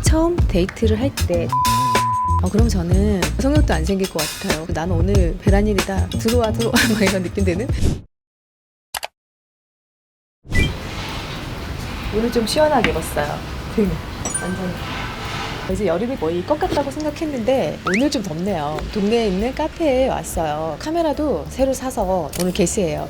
처음 데이트를 할 때 그럼 저는 성욕도 안 생길 것 같아요. 나는 오늘 배란일이다. 들어와 막 이런 느낌 드는. 오늘 좀 시원하게 입었어요. 완전 이제 여름이 거의 것 같다고 생각했는데 오늘 좀 덥네요. 동네에 있는 카페에 왔어요. 카메라도 새로 사서 오늘 게시해요.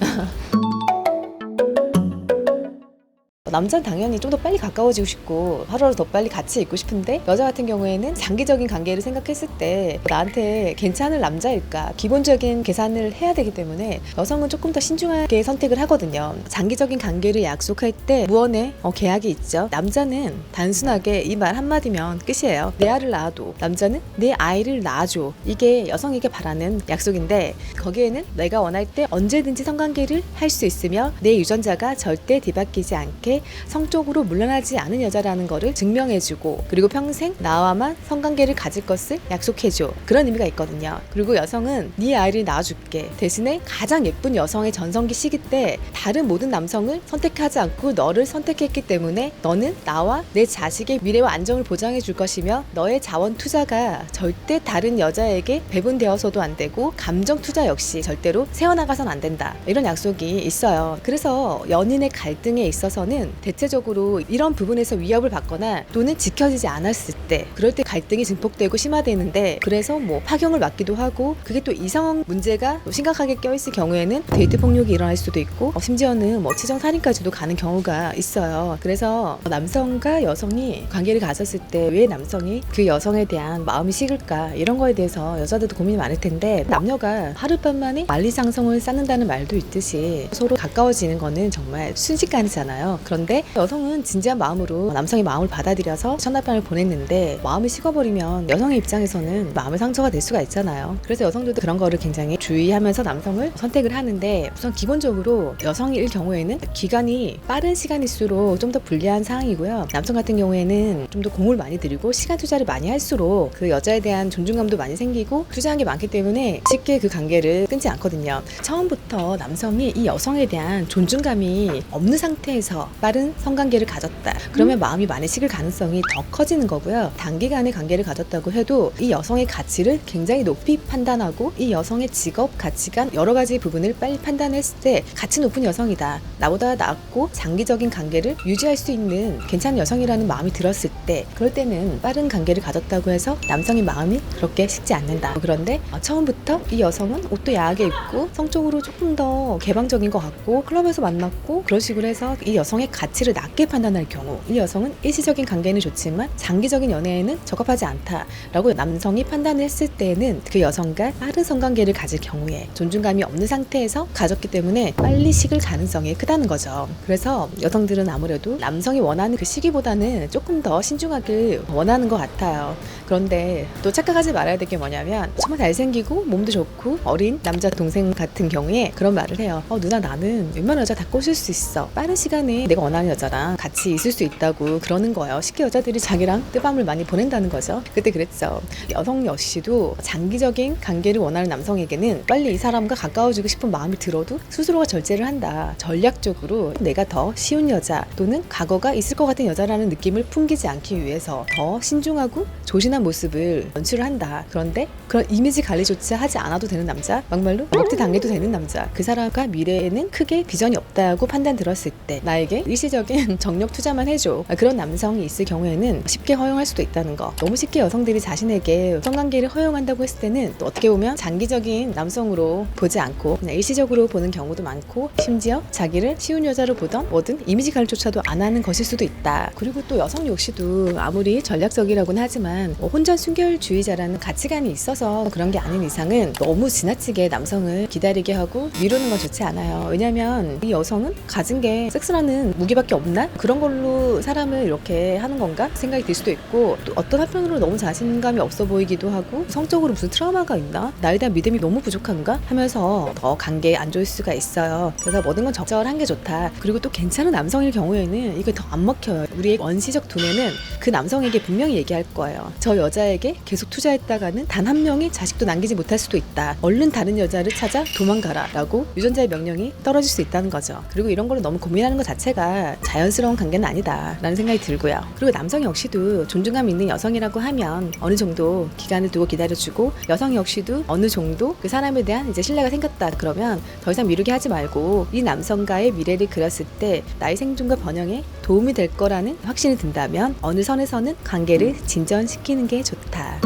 남자는 당연히 좀 더 빨리 가까워지고 싶고 하루라도 더 빨리 같이 있고 싶은데, 여자 같은 경우에는 장기적인 관계를 생각했을 때 나한테 괜찮을 남자일까 기본적인 계산을 해야 되기 때문에 여성은 조금 더 신중하게 선택을 하거든요. 장기적인 관계를 약속할 때 무언의 계약이 있죠. 남자는 단순하게 이 말 한마디면 끝이에요. 내 아이를 낳아도, 남자는 내 아이를 낳아줘. 이게 여성에게 바라는 약속인데, 거기에는 내가 원할 때 언제든지 성관계를 할 수 있으며 내 유전자가 절대 뒤바뀌지 않게 성적으로 물러나지 않은 여자라는 거를 증명해주고, 그리고 평생 나와만 성관계를 가질 것을 약속해줘. 그런 의미가 있거든요. 그리고 여성은 네 아이를 낳아줄게. 대신에 가장 예쁜 여성의 전성기 시기 때 다른 모든 남성을 선택하지 않고 너를 선택했기 때문에 너는 나와 내 자식의 미래와 안정을 보장해 줄 것이며, 너의 자원 투자가 절대 다른 여자에게 배분되어서도 안 되고 감정 투자 역시 절대로 세워나가선 안 된다. 이런 약속이 있어요. 그래서 연인의 갈등에 있어서는 대체적으로 이런 부분에서 위협을 받거나 또는 지켜지지 않았을 때, 그럴 때 갈등이 증폭되고 심화되는데, 그래서 파경을 맞기도 하고, 그게 또 이성 문제가 심각하게 껴있을 경우에는 데이트 폭력이 일어날 수도 있고, 심지어는 치정 살인까지도 가는 경우가 있어요. 그래서 남성과 여성이 관계를 가졌을 때 왜 남성이 그 여성에 대한 마음이 식을까, 이런 거에 대해서 여자들도 고민이 많을 텐데, 남녀가 하룻밤만에 만리장성을 쌓는다는 말도 있듯이 서로 가까워지는 거는 정말 순식간이잖아요. 그런데 여성은 진지한 마음으로 남성의 마음을 받아들여서 첫날밤을 보냈는데, 마음이 식어버리면 여성의 입장에서는 마음의 상처가 될 수가 있잖아요. 그래서 여성들도 그런 거를 굉장히 주의하면서 남성을 선택을 하는데, 우선 기본적으로 여성일 경우에는 기간이 빠른 시간일수록 좀 더 불리한 상황이고요. 남성 같은 경우에는 좀 더 공을 많이 들이고 시간 투자를 많이 할수록 그 여자에 대한 존중감도 많이 생기고 투자한 게 많기 때문에 쉽게 그 관계를 끊지 않거든요. 처음부터 남성이 이 여성에 대한 존중감이 없는 상태에서 빠른 성관계를 가졌다, 그러면 마음이 많이 식을 가능성이 더 커지는 거고요. 단기간의 관계를 가졌다고 해도 이 여성의 가치를 굉장히 높이 판단하고, 이 여성의 직업, 가치관, 여러 가지 부분을 빨리 판단했을 때 가치 높은 여성이다, 나보다 낫고 장기적인 관계를 유지할 수 있는 괜찮은 여성이라는 마음이 들었을 때, 그럴 때는 빠른 관계를 가졌다고 해서 남성의 마음이 그렇게 식지 않는다. 그런데 처음부터 이 여성은 옷도 야하게 입고 성적으로 조금 더 개방적인 것 같고 클럽에서 만났고 그런 식으로 해서 이 여성의 가치를 낮게 판단할 경우, 이 여성은 일시적인 관계는 좋지만 장기적인 연애에는 적합하지 않다라고 남성이 판단을 했을 때는, 그 여성과 빠른 성관계를 가질 경우에 존중감이 없는 상태에서 가졌기 때문에 빨리 식을 가능성이 크다는 거죠. 그래서 여성들은 아무래도 남성이 원하는 그 시기보다는 조금 더 신중하길 원하는 것 같아요. 그런데 또 착각하지 말아야 될 게 뭐냐면, 정말 잘생기고 몸도 좋고 어린 남자 동생 같은 경우에 그런 말을 해요. 누나, 나는 웬만한 여자 다 꼬실 수 있어. 빠른 시간에 내가 원하는 여자랑 같이 있을 수 있다고 그러는 거예요. 쉽게 여자들이 자기랑 뜨밤을 많이 보낸다는 거죠. 그때 그랬죠. 여성 역시도 장기적인 관계를 원하는 남성에게는 빨리 이 사람과 가까워지고 싶은 마음이 들어도 스스로가 절제를 한다. 전략적으로 내가 더 쉬운 여자 또는 과거가 있을 것 같은 여자라는 느낌을 풍기지 않기 위해서 더 신중하고 조신한 모습을 연출을 한다. 그런데 그런 이미지 관리조차 하지 않아도 되는 남자, 막말로 먹튀 당해도 되는 남자, 그 사람과 미래에는 크게 비전이 없다고 판단 들었을 때 나에게 일시적인 정력 투자만 해줘, 그런 남성이 있을 경우에는 쉽게 허용할 수도 있다는 거. 너무 쉽게 여성들이 자신에게 성관계를 허용한다고 했을 때는 또 어떻게 보면 장기적인 남성으로 보지 않고 그냥 일시적으로 보는 경우도 많고, 심지어 자기를 쉬운 여자로 보던 뭐든 이미지 관리조차도 안 하는 것일 수도 있다. 그리고 또 여성 역시도 아무리 전략적이라고는 하지만 혼전 순결주의자라는 가치관이 있어서 그런 게 아닌 이상은 너무 지나치게 남성을 기다리게 하고 미루는 건 좋지 않아요. 왜냐면 이 여성은 가진 게 섹스라는 무기밖에 없나? 그런 걸로 사람을 이렇게 하는 건가? 생각이 들 수도 있고, 또 어떤 한편으로 너무 자신감이 없어 보이기도 하고, 성적으로 무슨 트라우마가 있나? 나에 대한 믿음이 너무 부족한가? 하면서 더 관계에 안 좋을 수가 있어요. 그래서 모든 건 적절한 게 좋다. 그리고 또 괜찮은 남성일 경우에는 이게 더 안 먹혀요. 우리의 원시적 두뇌는 그 남성에게 분명히 얘기할 거예요. 저 여자에게 계속 투자했다가는 단 한 명이 자식도 남기지 못할 수도 있다. 얼른 다른 여자를 찾아 도망가라 라고 유전자의 명령이 떨어질 수 있다는 거죠. 그리고 이런 걸 너무 고민하는 것 자체가 모두가 자연스러운 관계는 아니다라는 생각이 들고요. 그리고 남성 역시도 존중감 있는 여성이라고 하면 어느 정도 기간을 두고 기다려주고, 여성 역시도 어느 정도 그 사람에 대한 이제 신뢰가 생겼다 그러면 더 이상 미루게 하지 말고 이 남성과의 미래를 그렸을 때 나의 생존과 번영에 도움이 될 거라는 확신이 든다면 어느 선에서는 관계를 진전시키는 게 좋다.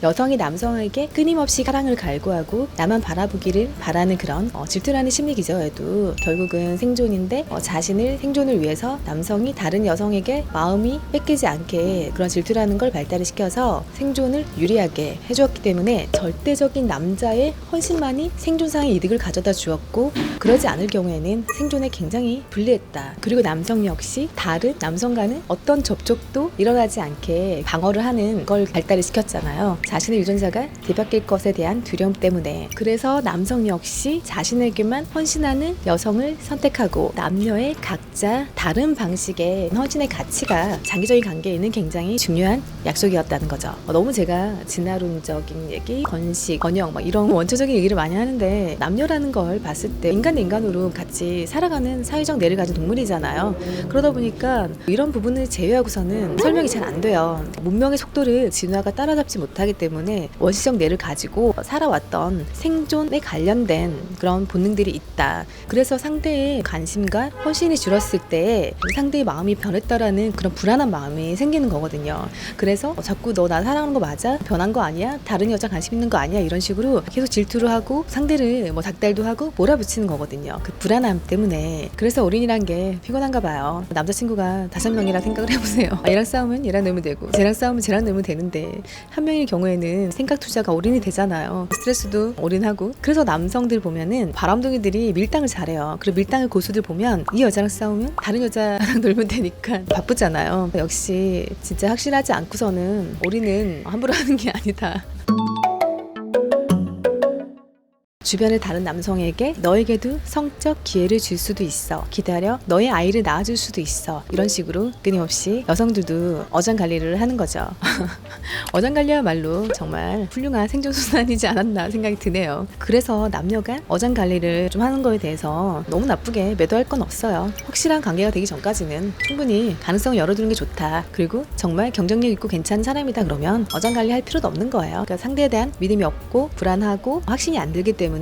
여성이 남성에게 끊임없이 사랑을 갈구하고 나만 바라보기를 바라는 그런 질투라는 심리 기저에도 결국은 생존인데, 자신을 생존을 위해서 남성이 다른 여성에게 마음이 뺏기지 않게 그런 질투라는 걸 발달을 시켜서 생존을 유리하게 해주었기 때문에 절대적인 남자의 헌신만이 생존상의 이득을 가져다 주었고, 그러지 않을 경우에는 생존에 굉장히 불리했다. 그리고 남성 역시 다른 남성과는 어떤 접촉도 일어나지 않게 방어를 하는 걸 발달을 시켰잖아요. 자신의 유전자가 뒤바뀔 것에 대한 두려움 때문에. 그래서 남성 역시 자신에게만 헌신하는 여성을 선택하고, 남녀의 각자 다른 방식의 헌신의 가치가 장기적인 관계에는 굉장히 중요한 약속이었다는 거죠. 너무 제가 진화론적인 얘기, 건식, 번영 막 이런 원초적인 얘기를 많이 하는데, 남녀라는 걸 봤을 때 인간 대 인간으로 같이 살아가는 사회적 뇌를 가진 동물이잖아요. 그러다 보니까 이런 부분을 제외하고서는 설명이 잘 안 돼요. 문명의 속도를 진화가 따라잡지 못하기 때문에 원시적 뇌를 가지고 살아왔던 생존에 관련된 그런 본능들이 있다. 그래서 상대의 관심과 헌신이 줄었을 때 상대의 마음이 변했다라는 그런 불안한 마음이 생기는 거거든요. 그래서 자꾸 너 나 사랑하는 거 맞아? 변한 거 아니야? 다른 여자 관심 있는 거 아니야? 이런 식으로 계속 질투를 하고 상대를 닥달도 하고 몰아붙이는 거거든요. 그 불안함 때문에. 그래서 어린이란 게 피곤한가 봐요. 남자친구가 5명이라 생각을 해보세요. 얘랑 싸우면 얘랑 놀면 되고, 쟤랑 싸우면 쟤랑 놀면 되는데, 한 명일 경우에는 생각 투자가 올인이 되잖아요. 스트레스도 올인하고. 그래서 남성들 보면은 바람둥이들이 밀당을 잘해요. 그리고 밀당의 고수들 보면 이 여자랑 싸우면 다른 여자랑 놀면 되니까 바쁘잖아요. 역시 진짜 확실하지 않고서는 올인은 함부로 하는 게 아니다. 주변의 다른 남성에게 너에게도 성적 기회를 줄 수도 있어. 기다려. 너의 아이를 낳아줄 수도 있어. 이런 식으로 끊임없이 여성들도 어장관리를 하는 거죠. 어장관리야말로 정말 훌륭한 생존수단이지 않았나 생각이 드네요. 그래서 남녀가 어장관리를 좀 하는 거에 대해서 너무 나쁘게 매도할 건 없어요. 확실한 관계가 되기 전까지는 충분히 가능성을 열어두는 게 좋다. 그리고 정말 경쟁력 있고 괜찮은 사람이다 그러면 어장관리 할 필요도 없는 거예요. 그러니까 상대에 대한 믿음이 없고 불안하고 확신이 안 들기 때문에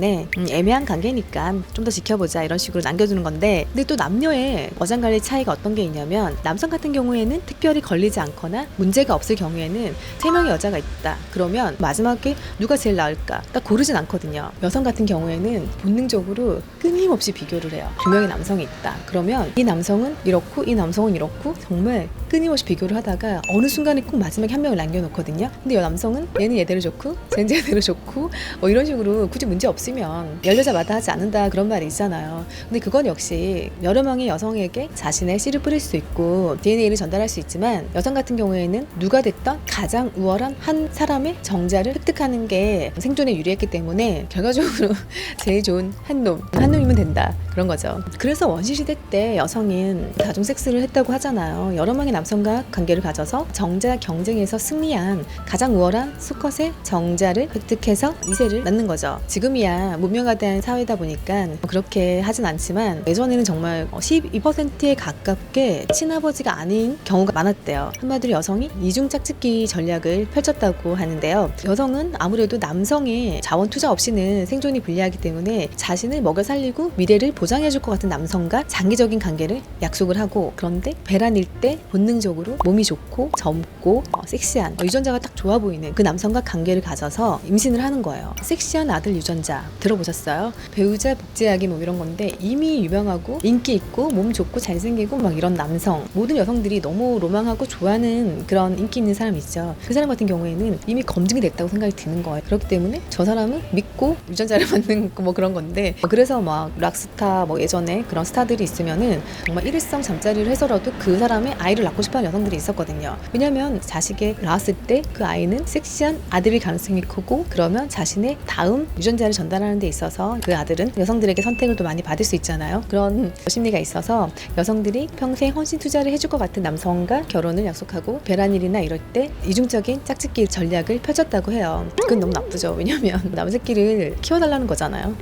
애매한 관계니까 좀 더 지켜보자 이런 식으로 남겨두는 건데, 근데 또 남녀의 어장관리 차이가 어떤 게 있냐면, 남성 같은 경우에는 특별히 걸리지 않거나 문제가 없을 경우에는 3명의 여자가 있다 그러면 마지막에 누가 제일 나을까 딱 고르진 않거든요. 여성 같은 경우에는 본능적으로 끊임없이 비교를 해요. 2명의 남성이 있다 그러면 이 남성은 이렇고 이 남성은 이렇고 정말 끊임없이 비교를 하다가 어느 순간에 꼭 마지막에 한 명을 남겨놓거든요. 근데 이 남성은 얘는 얘대로 좋고 쟤는 쟤대로 좋고 이런 식으로 굳이 문제 없으면 열 여자마다 하지 않는다 그런 말이 있잖아요. 근데 그건 역시 여러 명의 여성에게 자신의 씨를 뿌릴 수 있고 DNA를 전달할 수 있지만, 여성 같은 경우에는 누가 됐던 가장 우월한 한 사람의 정자를 획득하는 게 생존에 유리했기 때문에 결과적으로 제일 좋은 한 놈이면 된다 그런 거죠. 그래서 원시시대 때 여성인 다중 섹스를 했다고 하잖아요. 여러 명의 남성과 관계를 가져서 정자 경쟁에서 승리한 가장 우월한 수컷의 정자를 획득해서 2세를 낳는 거죠. 지금이야 문명화된 사회다 보니까 그렇게 하진 않지만 예전에는 정말 12%에 가깝게 친아버지가 아닌 경우가 많았대요. 한마디로 여성이 이중 짝짓기 전략을 펼쳤다고 하는데요. 여성은 아무래도 남성의 자원 투자 없이는 생존이 불리하기 때문에 자신을 먹여 살리고 미래를 보장해줄 것 같은 남성과 장기적인 관계를 약속을 하고, 그런데 배란일 때 본능적으로 몸이 좋고 젊고 섹시한 유전자가 딱 좋아 보이는 그 남성과 관계를 가져서 임신을 하는 거예요. 섹시한 아들 유전자 들어보셨어요? 배우자 복제하기 뭐 이런 건데, 이미 유명하고 인기 있고 몸 좋고 잘생기고 막 이런 남성, 모든 여성들이 너무 로망하고 좋아하는 그런 인기 있는 사람 있죠. 그 사람 같은 경우에는 이미 검증이 됐다고 생각이 드는 거예요. 그렇기 때문에 저 사람은 믿고 유전자를 받는 뭐 그런 건데, 그래서 막 락스타 뭐 예전에 그런 스타들이 있으면은 정말 일일성 잠자리를 해서라도 그 사람의 아이를 낳고 싶어하는 여성들이 있었거든요. 왜냐면 자식을 낳았을 때 그 아이는 섹시한 아들일 가능성이 크고, 그러면 자신의 다음 유전자를 전달하는 데 있어서 그 아들은 여성들에게 선택을 또 많이 받을 수 있잖아요. 그런 심리가 있어서 여성들이 평생 헌신 투자를 해줄 것 같은 남성과 결혼을 약속하고 배란일이나 이럴 때 이중적인 짝짓기 전략을 펼쳤다고 해요. 그건 너무 나쁘죠. 왜냐면 남새끼를 키워달라는 거잖아요.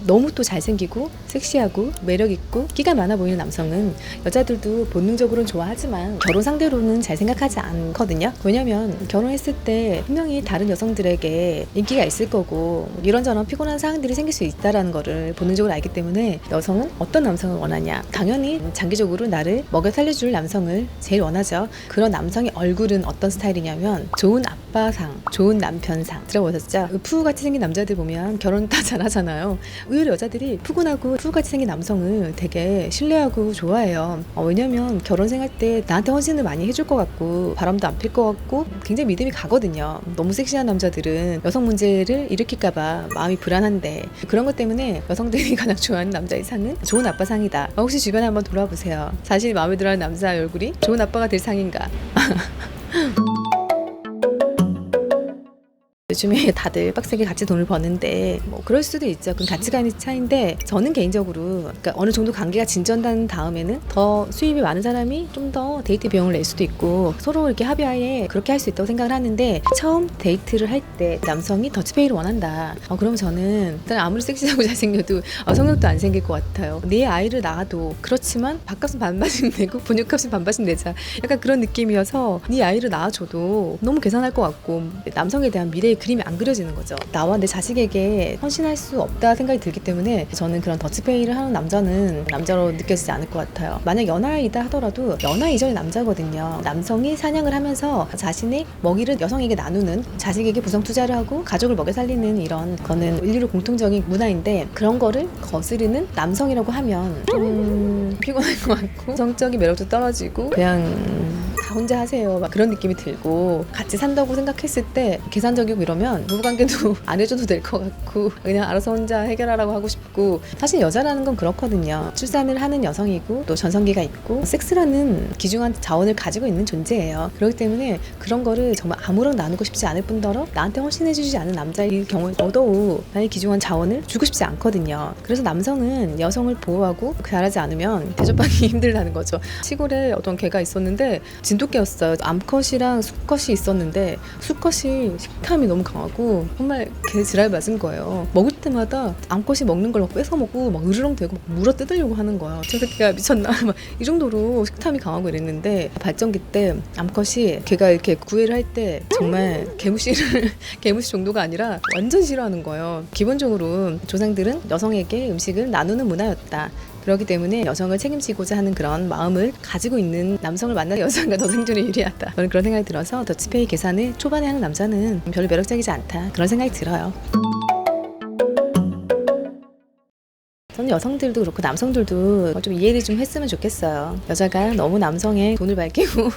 너무 또 잘생기고 섹시하고 매력있고 끼가 많아 보이는 남성은 여자들도 본능적으로는 좋아하지만 결혼 상대로는 잘 생각하지 않거든요. 왜냐면 결혼했을 때 분명히 다른 여성들에게 인기가 있을 거고 이런저런 피곤한 사항들이 생길 수 있다는 거를 본능적으로 알기 때문에 여성은 어떤 남성을 원하냐, 당연히 장기적으로 나를 먹여 살려줄 남성을 제일 원하죠. 그런 남성의 얼굴은 어떤 스타일이냐면 좋은 아빠상, 좋은 남편상. 들어보셨죠? 푸우같이 생긴 남자들 보면 결혼 다 잘하잖아요. 의외로 여자들이 푸근하고 푸우같이 생긴 남성을 되게 신뢰하고 좋아해요. 왜냐면 결혼 생활 때 나한테 헌신을 많이 해줄 것 같고 바람도 안 필 것 같고 굉장히 믿음이 가거든요. 너무 섹시한 남자들은 여성 문제를 일으킬까봐 마음이 불안한데 그런 것 때문에 여성들이 가장 좋아하는 남자의 상은 좋은 아빠 상이다. 혹시 주변에 한번 돌아보세요. 자신이 마음에 들어하는 남자의 얼굴이 좋은 아빠가 될 상인가? 요즘에 다들 빡세게 같이 돈을 버는데 뭐 그럴 수도 있죠. 그건 가치관의 차이인데 저는 개인적으로 그러니까 어느 정도 관계가 진전된 다음에는 더 수입이 많은 사람이 좀 더 데이트 비용을 낼 수도 있고 서로 이렇게 합의하에 그렇게 할 수 있다고 생각을 하는데 처음 데이트를 할 때 남성이 더치페이를 원한다. 그럼 저는 일단 아무리 섹시하고 잘생겨도 성욕도 안 생길 것 같아요. 내 아이를 낳아도 그렇지만 밥값은 반반씩 내고 분유값은 반반씩 내자. 약간 그런 느낌이어서 네 아이를 낳아줘도 너무 계산할 것 같고 남성에 대한 미래의 그림이 안 그려지는 거죠. 나와 내 자식에게 헌신할 수 없다 생각이 들기 때문에 저는 그런 더치페이를 하는 남자는 남자로 느껴지지 않을 것 같아요. 만약 연하이다 하더라도 연하 이전의 남자거든요. 남성이 사냥을 하면서 자신의 먹이를 여성에게 나누는, 자식에게 부성 투자를 하고 가족을 먹여 살리는 이런 거는 인류의 공통적인 문화인데 그런 거를 거스르는 남성이라고 하면 좀 피곤할 것 같고 성적인 매력도 떨어지고 그냥 다 혼자 하세요 막 그런 느낌이 들고 같이 산다고 생각했을 때 계산적이고 이러면 부부관계도 안 해줘도 될 것 같고 그냥 알아서 혼자 해결하라고 하고 싶고 사실 여자라는 건 그렇거든요. 출산을 하는 여성이고 또 전성기가 있고 섹스라는 귀중한 자원을 가지고 있는 존재예요. 그렇기 때문에 그런 거를 정말 아무랑 나누고 싶지 않을 뿐더러 나한테 헌신해주지 않은 남자의 경우에 더더욱 나의 귀중한 자원을 주고 싶지 않거든요. 그래서 남성은 여성을 보호하고 잘하지 않으면 대접받기 힘들다는 거죠. 시골에 어떤 개가 있었는데 진돗개였어요. 암컷이랑 수컷이 있었는데 수컷이 식탐이 너무 강하고 정말 개 지랄 맞은 거예요. 먹을 때마다 암컷이 먹는 걸 막 뺏어 먹고 막 으르렁대고 막 물어 뜯으려고 하는 거예요. 저 새끼가 미쳤나? 막 이 정도로 식탐이 강하고 이랬는데 발정기 때 암컷이 걔가 이렇게 구애를 할 때 정말 개무시 정도가 아니라 완전 싫어하는 거예요. 기본적으로 조상들은 여성에게 음식을 나누는 문화였다. 그렇기 때문에 여성을 책임지고자 하는 그런 마음을 가지고 있는 남성을 만나는 여성과 더 생존에 유리하다. 저는 그런 생각이 들어서 더치페이 계산을 초반에 하는 남자는 별로 매력적이지 않다. 그런 생각이 들어요. 저는 여성들도 그렇고 남성들도 좀 이해를 좀 했으면 좋겠어요. 여자가 너무 남성의 돈을 밝히고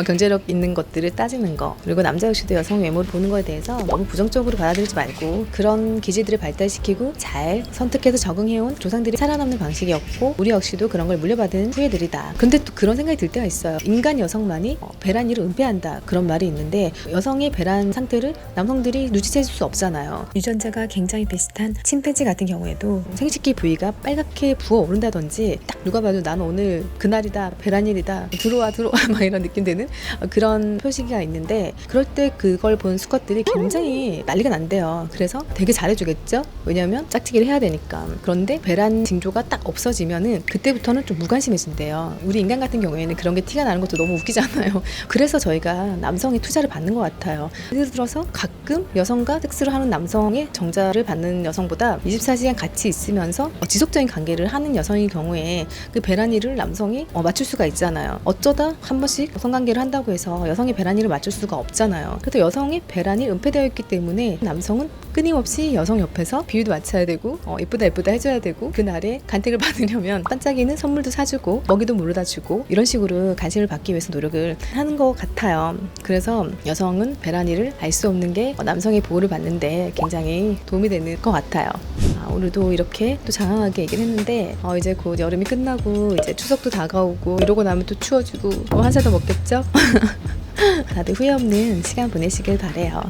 경제력 있는 것들을 따지는 거, 그리고 남자 역시도 여성 외모를 보는 거에 대해서 너무 부정적으로 받아들이지 말고 그런 기질들을 발달시키고 잘 선택해서 적응해온 조상들이 살아남는 방식이었고 우리 역시도 그런 걸 물려받은 후예들이다. 근데 또 그런 생각이 들 때가 있어요. 인간 여성만이 배란일을 은폐한다 그런 말이 있는데 여성의 배란 상태를 남성들이 눈치챌 수 없잖아요. 유전자가 굉장히 비슷한 침팬지 같은 경우에도 생식기 부위가 빨갛게 부어오른다든지 딱 누가 봐도 나는 오늘 그날이다, 배란일이다, 들어와 막 이런 느낌 되는 그런 표시가 있는데 그럴 때 그걸 본 수컷들이 굉장히 난리가 난대요. 그래서 되게 잘해주겠죠? 왜냐면 짝짓기를 해야 되니까. 그런데 배란 징조가 딱 없어지면은 그때부터는 좀 무관심해진대요. 우리 인간 같은 경우에는 그런 게 티가 나는 것도 너무 웃기잖아요. 그래서 저희가 남성의 투자를 받는 것 같아요. 예를 들어서 가끔 여성과 섹스를 하는 남성의 정자를 받는 여성보다 24시간 같이 있으면서 지속적인 관계를 하는 여성의 경우에 그 배란일을 남성이 맞출 수가 있잖아요. 어쩌다 한 번씩 성관계를 한다고 해서 여성의 배란일을 맞출 수가 없잖아요. 그래서 여성의 배란이 은폐되어 있기 때문에 남성은 끊임없이 여성 옆에서 비위도 맞춰야 되고 예쁘다 해줘야 되고 그날에 간택을 받으려면 반짝이는 선물도 사주고 먹이도 물어다 주고 이런 식으로 관심을 받기 위해서 노력을 하는 것 같아요. 그래서 여성은 배란일을 알 수 없는 게 남성의 보호를 받는데 굉장히 도움이 되는 것 같아요. 오늘도 이렇게 또 장황하게 얘기를 했는데 이제 곧 여름이 끝나고 이제 추석도 다가오고 이러고 나면 또 추워지고 한 살 더 먹겠죠? 다들 후회 없는 시간 보내시길 바래요.